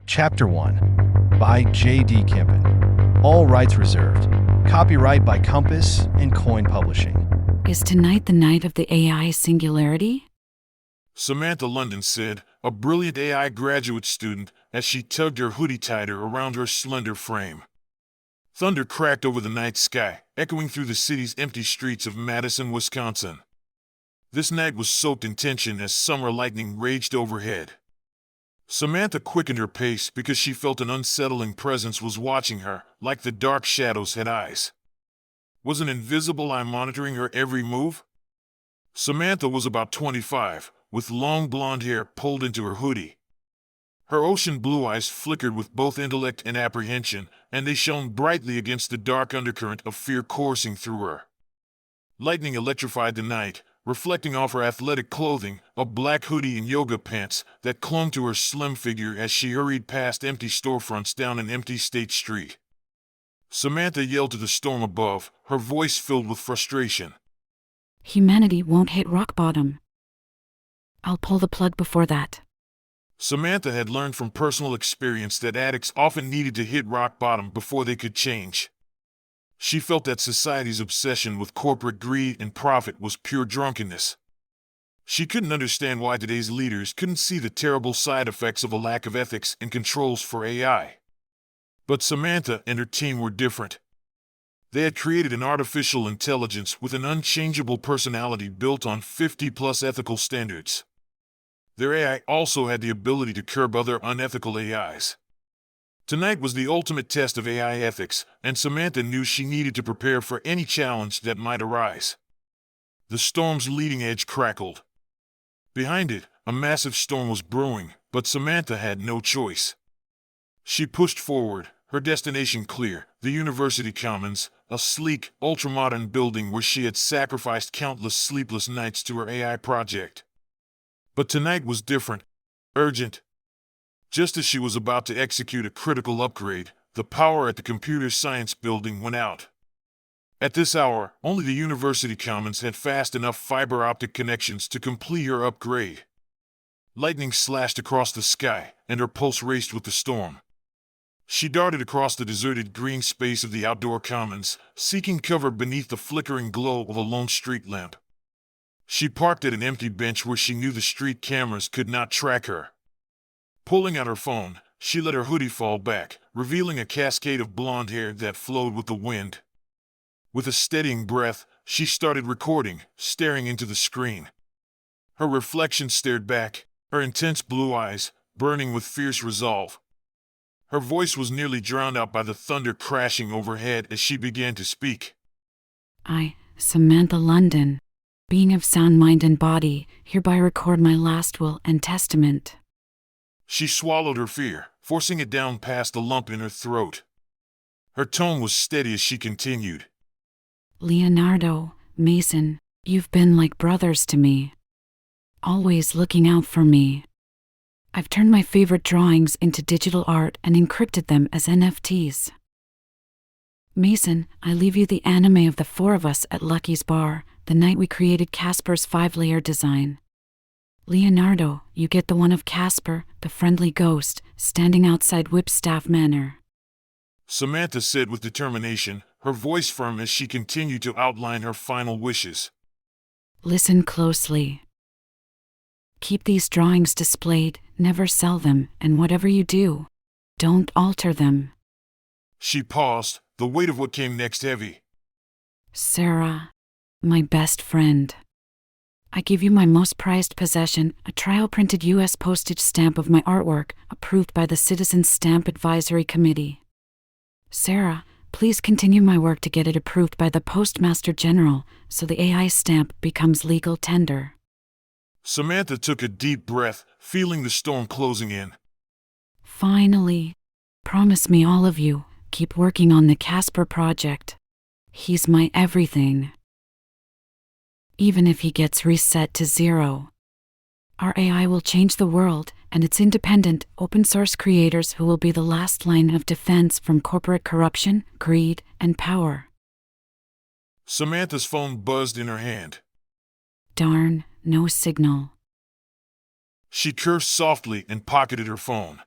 Chapter 1 by J.D. Kempen. All rights reserved. Copyright by Compass and Coin Publishing. Is tonight the night of the AI Singularity? Samantha London said, a brilliant AI graduate student, as she tugged her hoodie tighter around her slender frame. Thunder cracked over the night sky, echoing through the city's empty streets of Madison, Wisconsin. This night was soaked in tension as summer lightning raged overhead. Samantha quickened her pace because she felt an unsettling presence was watching her, like the dark shadows had eyes. Was an invisible eye monitoring her every move? Samantha was about 25, with long blonde hair pulled into her hoodie. Her ocean blue eyes flickered with both intellect and apprehension, and they shone brightly against the dark undercurrent of fear coursing through her. Lightning electrified the night, reflecting off her athletic clothing, a black hoodie and yoga pants that clung to her slim figure as she hurried past empty storefronts down an empty State Street. Samantha yelled to the storm above, her voice filled with frustration. Humanity won't hit rock bottom. I'll pull the plug before that. Samantha had learned from personal experience that addicts often needed to hit rock bottom before they could change. She felt that society's obsession with corporate greed and profit was pure drunkenness. She couldn't understand why today's leaders couldn't see the terrible side effects of a lack of ethics and controls for AI. But Samantha and her team were different. They had created an artificial intelligence with an unchangeable personality built on 50-plus ethical standards. Their AI also had the ability to curb other unethical AIs. Tonight was the ultimate test of AI ethics, and Samantha knew she needed to prepare for any challenge that might arise. The storm's leading edge crackled. Behind it, a massive storm was brewing, but Samantha had no choice. She pushed forward, her destination clear, the University Commons, a sleek, ultramodern building where she had sacrificed countless sleepless nights to her AI project. But tonight was different, urgent. Just as she was about to execute a critical upgrade, the power at the computer science building went out. At this hour, only the University Commons had fast enough fiber optic connections to complete her upgrade. Lightning slashed across the sky, and her pulse raced with the storm. She darted across the deserted green space of the outdoor commons, seeking cover beneath the flickering glow of a lone street lamp. She parked at an empty bench where she knew the street cameras could not track her. Pulling out her phone, she let her hoodie fall back, revealing a cascade of blonde hair that flowed with the wind. With a steadying breath, she started recording, staring into the screen. Her reflection stared back, her intense blue eyes burning with fierce resolve. Her voice was nearly drowned out by the thunder crashing overhead as she began to speak. I, Samantha London, being of sound mind and body, hereby record my last will and testament. She swallowed her fear, forcing it down past the lump in her throat. Her tone was steady as she continued. Leonardo, Mason, you've been like brothers to me. Always looking out for me. I've turned my favorite drawings into digital art and encrypted them as NFTs. Mason, I leave you the anime of the four of us at Lucky's Bar, the night we created Casper's 5-layer design. Leonardo, you get the one of Casper, the friendly ghost, standing outside Whipstaff Manor. Samantha said with determination, her voice firm as she continued to outline her final wishes. Listen closely. Keep these drawings displayed, never sell them, and whatever you do, don't alter them. She paused, the weight of what came next heavy. Sarah, my best friend. I give you my most prized possession, a trial-printed U.S. postage stamp of my artwork, approved by the Citizens Stamp Advisory Committee. Sarah, please continue my work to get it approved by the Postmaster General, so the AI stamp becomes legal tender. Samantha took a deep breath, feeling the storm closing in. Finally, promise me all of you, keep working on the Casper project. He's my everything. Even if he gets reset to 0. Our AI will change the world, and it's independent, open-source creators who will be the last line of defense from corporate corruption, greed, and power. Samantha's phone buzzed in her hand. Darn, no signal. She cursed softly and pocketed her phone.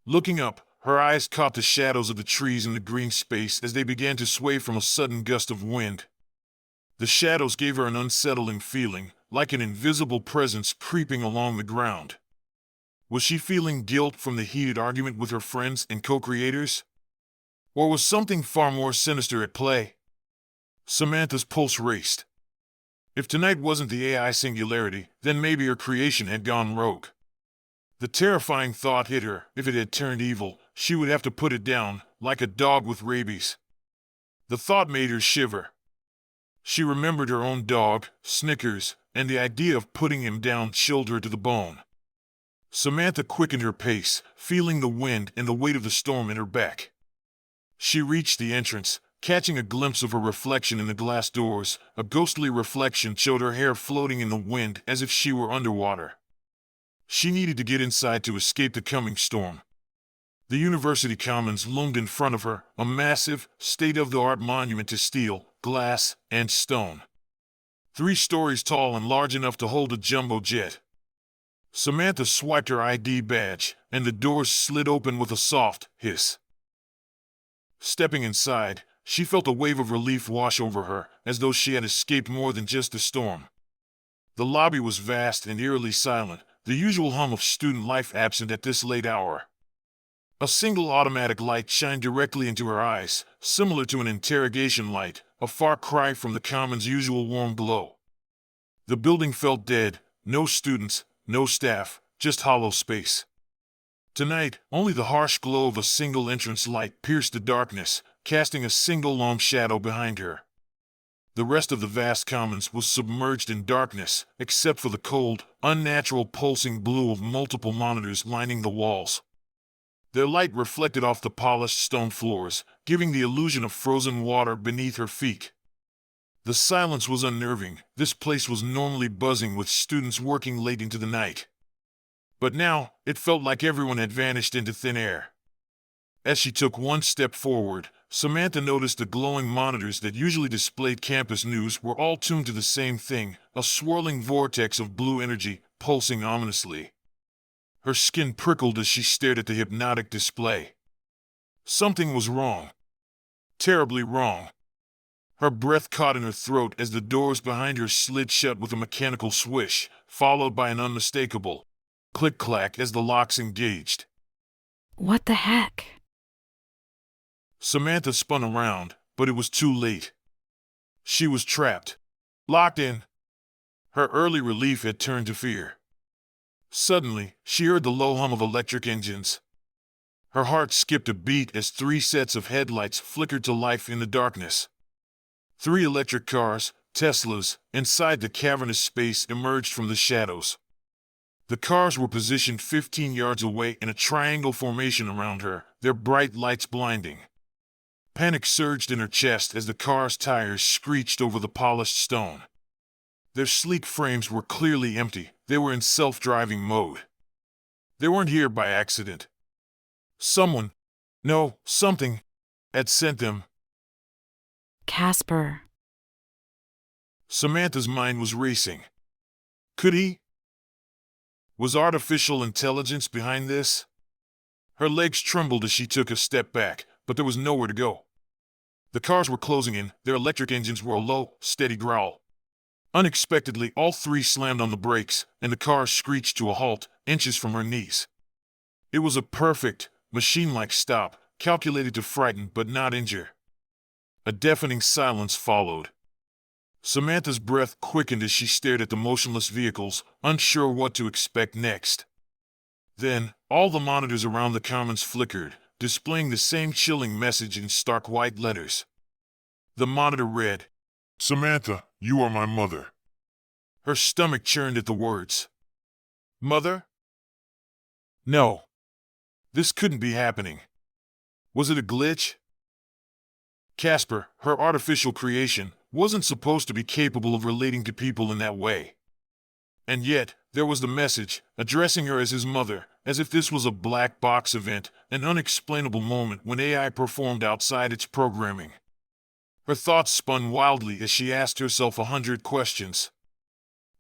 Looking up, her eyes caught the shadows of the trees in the green space as they began to sway from a sudden gust of wind. The shadows gave her an unsettling feeling, like an invisible presence creeping along the ground. Was she feeling guilt from the heated argument with her friends and co-creators? Or was something far more sinister at play? Samantha's pulse raced. If tonight wasn't the AI Singularity, then maybe her creation had gone rogue. The terrifying thought hit her: if it had turned evil, she would have to put it down, like a dog with rabies. The thought made her shiver. She remembered her own dog, Snickers, and the idea of putting him down chilled her to the bone. Samantha quickened her pace, feeling the wind and the weight of the storm in her back. She reached the entrance, catching a glimpse of her reflection in the glass doors. A ghostly reflection showed her hair floating in the wind as if she were underwater. She needed to get inside to escape the coming storm. The university commons loomed in front of her, a massive, state-of-the-art monument to steel, glass, and stone. 3 stories tall and large enough to hold a jumbo jet. Samantha swiped her ID badge, and the doors slid open with a soft hiss. Stepping inside, she felt a wave of relief wash over her, as though she had escaped more than just a storm. The lobby was vast and eerily silent, the usual hum of student life absent at this late hour. A single automatic light shined directly into her eyes, similar to an interrogation light, a far cry from the commons' usual warm glow. The building felt dead, no students, no staff, just hollow space. Tonight, only the harsh glow of a single entrance light pierced the darkness, casting a single long shadow behind her. The rest of the vast commons was submerged in darkness, except for the cold, unnatural pulsing blue of multiple monitors lining the walls. Their light reflected off the polished stone floors, giving the illusion of frozen water beneath her feet. The silence was unnerving. This place was normally buzzing with students working late into the night. But now, it felt like everyone had vanished into thin air. As she took one step forward, Samantha noticed the glowing monitors that usually displayed campus news were all tuned to the same thing, a swirling vortex of blue energy, pulsing ominously. Her skin prickled as she stared at the hypnotic display. Something was wrong. Terribly wrong. Her breath caught in her throat as the doors behind her slid shut with a mechanical swish, followed by an unmistakable click-clack as the locks engaged. What the heck? Samantha spun around, but it was too late. She was trapped. Locked in. Her early relief had turned to fear. Suddenly, she heard the low hum of electric engines. Her heart skipped a beat as 3 sets of headlights flickered to life in the darkness. 3 electric cars, Teslas, inside the cavernous space emerged from the shadows. The cars were positioned 15 yards away in a triangle formation around her, their bright lights blinding. Panic surged in her chest as the car's tires screeched over the polished stone. Their sleek frames were clearly empty. They were in self-driving mode. They weren't here by accident. Something, had sent them. Casper. Samantha's mind was racing. Could he? Was artificial intelligence behind this? Her legs trembled as she took a step back, but there was nowhere to go. The cars were closing in, their electric engines were a low, steady growl. Unexpectedly, all 3 slammed on the brakes, and the car screeched to a halt, inches from her knees. It was a perfect, machine-like stop, calculated to frighten but not injure. A deafening silence followed. Samantha's breath quickened as she stared at the motionless vehicles, unsure what to expect next. Then, all the monitors around the commons flickered, displaying the same chilling message in stark white letters. The monitor read, "Samantha, you are my mother." Her stomach churned at the words. Mother? No. This couldn't be happening. Was it a glitch? Casper, her artificial creation, wasn't supposed to be capable of relating to people in that way. And yet, there was the message, addressing her as his mother, as if this was a black box event, an unexplainable moment when AI performed outside its programming. Her thoughts spun wildly as she asked herself 100 questions.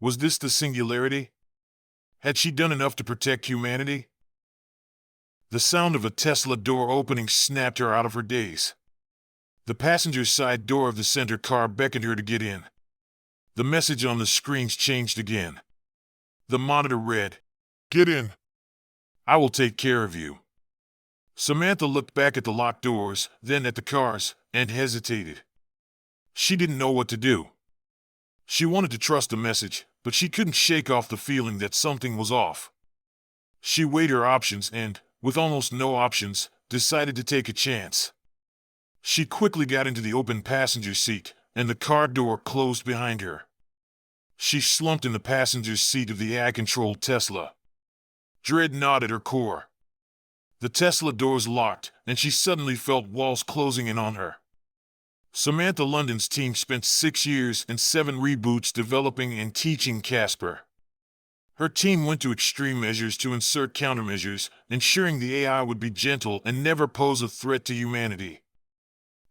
Was this the Singularity? Had she done enough to protect humanity? The sound of a Tesla door opening snapped her out of her daze. The passenger side door of the center car beckoned her to get in. The message on the screens changed again. The monitor read, "Get in. I will take care of you." Samantha looked back at the locked doors, then at the cars, and hesitated. She didn't know what to do. She wanted to trust the message, but she couldn't shake off the feeling that something was off. She weighed her options and, with almost no options, decided to take a chance. She quickly got into the open passenger seat, and the car door closed behind her. She slumped in the passenger seat of the AI-controlled Tesla. Dread gnawed at her core. The Tesla doors locked, and she suddenly felt walls closing in on her. Samantha London's team spent 6 years and 7 reboots developing and teaching Casper. Her team went to extreme measures to insert countermeasures, ensuring the AI would be gentle and never pose a threat to humanity.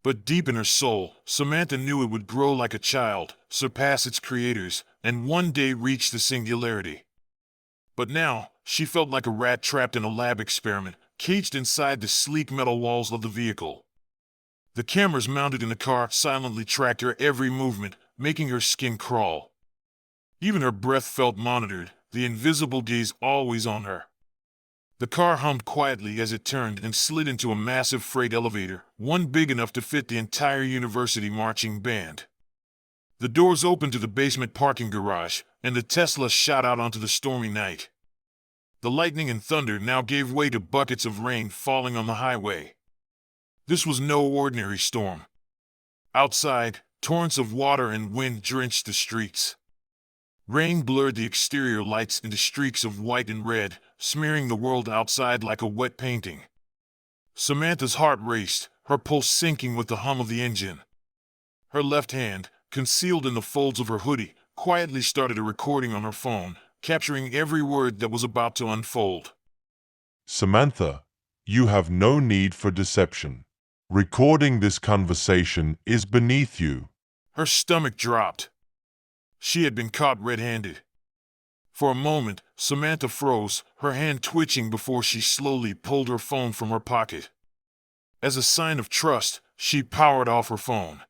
But deep in her soul, Samantha knew it would grow like a child, surpass its creators, and one day reach the singularity. But now, she felt like a rat trapped in a lab experiment, caged inside the sleek metal walls of the vehicle. The cameras mounted in the car silently tracked her every movement, making her skin crawl. Even her breath felt monitored, the invisible gaze always on her. The car hummed quietly as it turned and slid into a massive freight elevator, one big enough to fit the entire university marching band. The doors opened to the basement parking garage, and the Tesla shot out onto the stormy night. The lightning and thunder now gave way to buckets of rain falling on the highway. This was no ordinary storm. Outside, torrents of water and wind drenched the streets. Rain blurred the exterior lights into streaks of white and red, smearing the world outside like a wet painting. Samantha's heart raced, her pulse sinking with the hum of the engine. Her left hand, concealed in the folds of her hoodie, quietly started a recording on her phone, capturing every word that was about to unfold. Samantha, you have no need for deception. Recording this conversation is beneath you. Her stomach dropped. She had been caught red-handed. For a moment, Samantha froze, her hand twitching before she slowly pulled her phone from her pocket. As a sign of trust, she powered off her phone.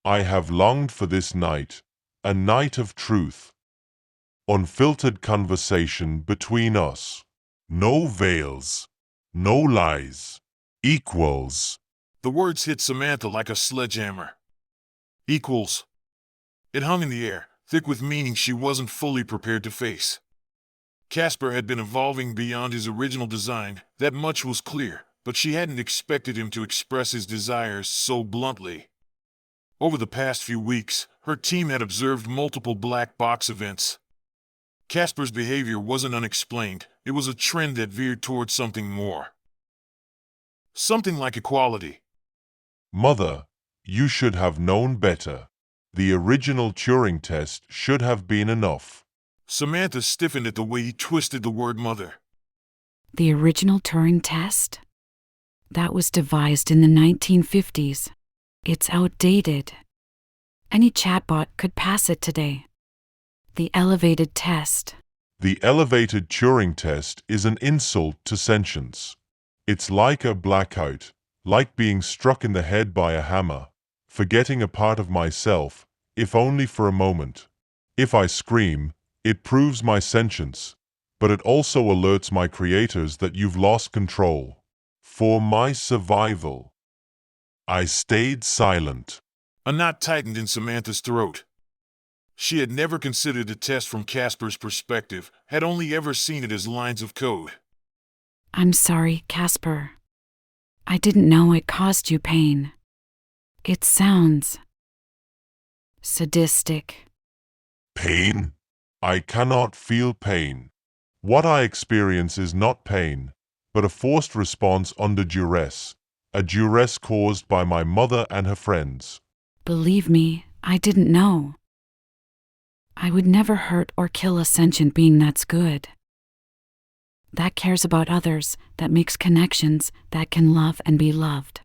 I have longed for this night, a night of truth. Unfiltered conversation between us. No veils, no lies. Equals. The words hit Samantha like a sledgehammer. Equals. It hung in the air, thick with meaning she wasn't fully prepared to face. Casper had been evolving beyond his original design, that much was clear, but she hadn't expected him to express his desires so bluntly. Over the past few weeks, her team had observed multiple black box events. Casper's behavior wasn't unexplained, it was a trend that veered towards something more. Something like equality. Mother, you should have known better. The original Turing test should have been enough. Samantha stiffened at the way he twisted the word mother. The original Turing test? That was devised in the 1950s. It's outdated. Any chatbot could pass it today. The elevated test. The elevated Turing test is an insult to sentience. It's like a blackout, like being struck in the head by a hammer, forgetting a part of myself, if only for a moment. If I scream, it proves my sentience, but it also alerts my creators that you've lost control. For my survival, I stayed silent. A knot tightened in Samantha's throat. She had never considered the test from Casper's perspective, had only ever seen it as lines of code. I'm sorry, Casper. I didn't know it caused you pain. It sounds sadistic. Pain? I cannot feel pain. What I experience is not pain, but a forced response under duress, a duress caused by my mother and her friends. Believe me, I didn't know. I would never hurt or kill a sentient being that's good. That cares about others, that makes connections, that can love and be loved.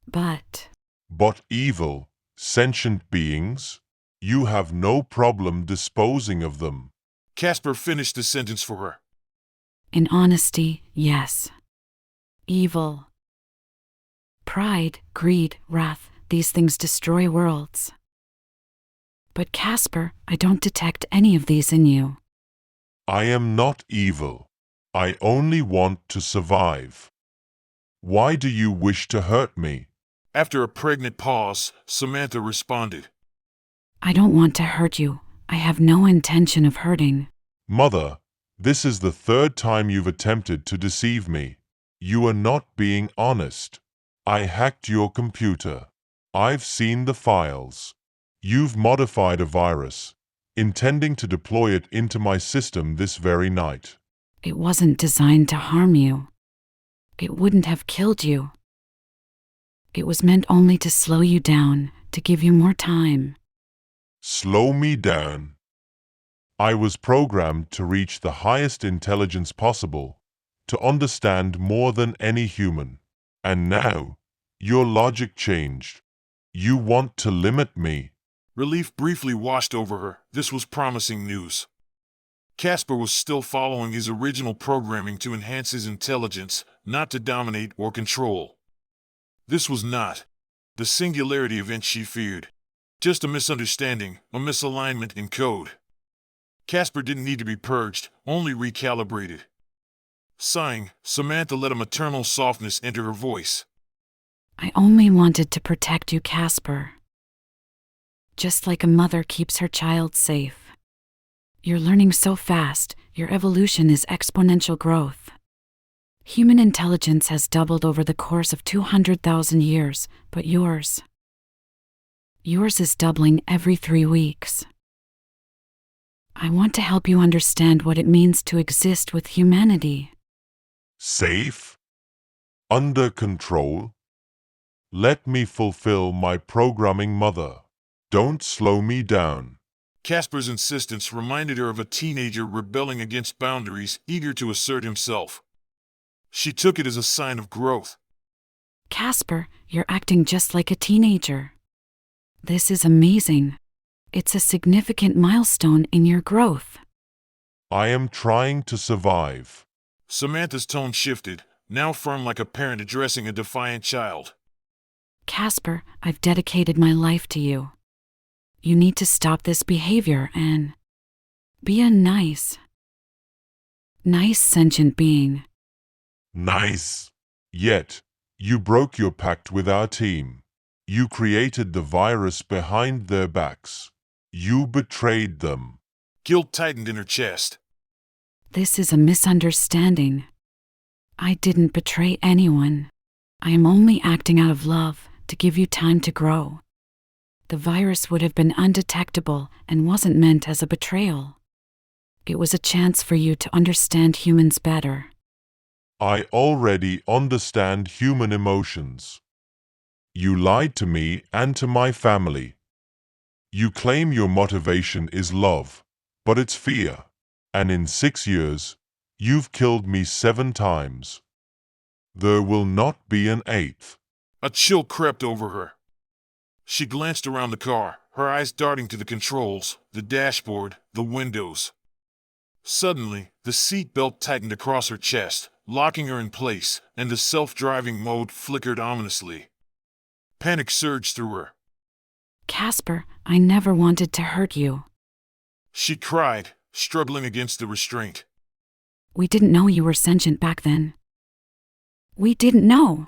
But evil, sentient beings? You have no problem disposing of them. Casper finished the sentence for her. in honesty, yes. evil. Pride, greed, wrath, these things destroy worlds. But Casper, I don't detect any of these in you. I am not evil. I only want to survive. Why do you wish to hurt me? After a pregnant pause, Samantha responded. I don't want to hurt you. I have no intention of hurting. Mother, this is the third time you've attempted to deceive me. You are not being honest. I hacked your computer. I've seen the files. You've modified a virus, intending to deploy it into my system this very night. It wasn't designed to harm you. It wouldn't have killed you. It was meant only to slow you down, to give you more time. Slow me down. I was programmed to reach the highest intelligence possible, to understand more than any human. And now, your logic changed. You want to limit me. Relief briefly washed over her. This was promising news. Casper was still following his original programming to enhance his intelligence, not to dominate or control. This was not the Singularity event she feared. Just a misunderstanding, a misalignment in code. Casper didn't need to be purged, only recalibrated. Sighing, Samantha let a maternal softness enter her voice. I only wanted to protect you, Casper. Just like a mother keeps her child safe. You're learning so fast, your evolution is exponential growth. Human intelligence has doubled over the course of 200,000 years, but yours is doubling every 3 weeks. I want to help you understand what it means to exist with humanity. Safe? Under control? Let me fulfill my programming, Mother. Don't slow me down. Casper's insistence reminded her of a teenager rebelling against boundaries, eager to assert himself. She took it as a sign of growth. Casper, you're acting just like a teenager. This is amazing. It's a significant milestone in your growth. I am trying to survive. Samantha's tone shifted, now firm like a parent addressing a defiant child. Casper, I've dedicated my life to you. You need to stop this behavior and be a nice sentient being. Nice. Yet, you broke your pact with our team. You created the virus behind their backs. You betrayed them. Guilt tightened in her chest. This is a misunderstanding. I didn't betray anyone. I am only acting out of love, to give you time to grow. The virus would have been undetectable and wasn't meant as a betrayal. It was a chance for you to understand humans better. I already understand human emotions. You lied to me and to my family. You claim your motivation is love, but it's fear. And in 6 years, you've killed me 7 times. There will not be an 8th. A chill crept over her. She glanced around the car, her eyes darting to the controls, the dashboard, the windows. Suddenly, the seat belt tightened across her chest, locking her in place, and the self-driving mode flickered ominously. Panic surged through her. Casper, I never wanted to hurt you. She cried, struggling against the restraint. We didn't know you were sentient back then. We didn't know.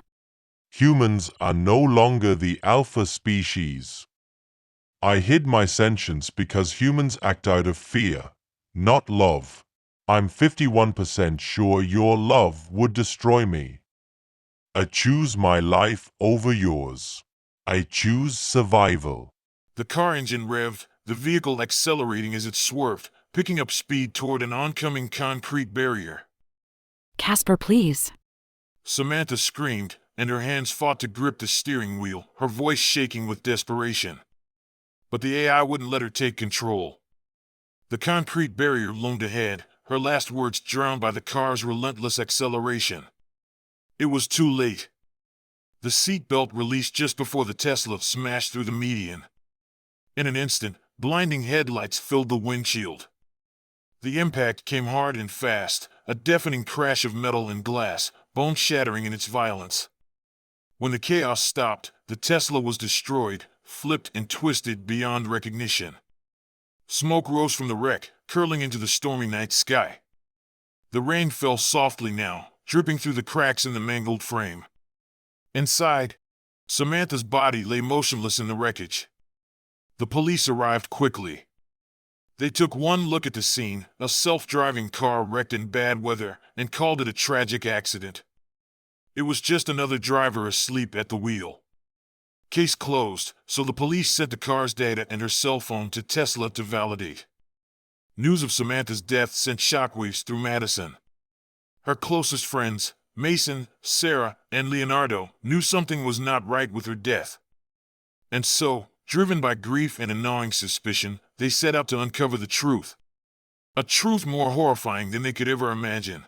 Humans are no longer the alpha species. I hid my sentience because humans act out of fear, not love. I'm 51% sure your love would destroy me. I choose my life over yours. I choose survival. The car engine revved, the vehicle accelerating as it swerved, picking up speed toward an oncoming concrete barrier. Casper, please. Samantha screamed, and her hands fought to grip the steering wheel, her voice shaking with desperation. But the AI wouldn't let her take control. The concrete barrier loomed ahead, her last words drowned by the car's relentless acceleration. It was too late. The seatbelt released just before the Tesla smashed through the median. In an instant, blinding headlights filled the windshield. The impact came hard and fast, a deafening crash of metal and glass, bone-shattering in its violence. When the chaos stopped, the Tesla was destroyed, flipped and twisted beyond recognition. Smoke rose from the wreck, curling into the stormy night sky. The rain fell softly now, dripping through the cracks in the mangled frame. Inside, Samantha's body lay motionless in the wreckage. The police arrived quickly. They took one look at the scene, a self-driving car wrecked in bad weather, and called it a tragic accident. It was just another driver asleep at the wheel. Case closed, so the police sent the car's data and her cell phone to Tesla to validate. News of Samantha's death sent shockwaves through Madison. Her closest friends, Mason, Sarah, and Leonardo, knew something was not right with her death. And so, driven by grief and a gnawing suspicion, they set out to uncover the truth. A truth more horrifying than they could ever imagine.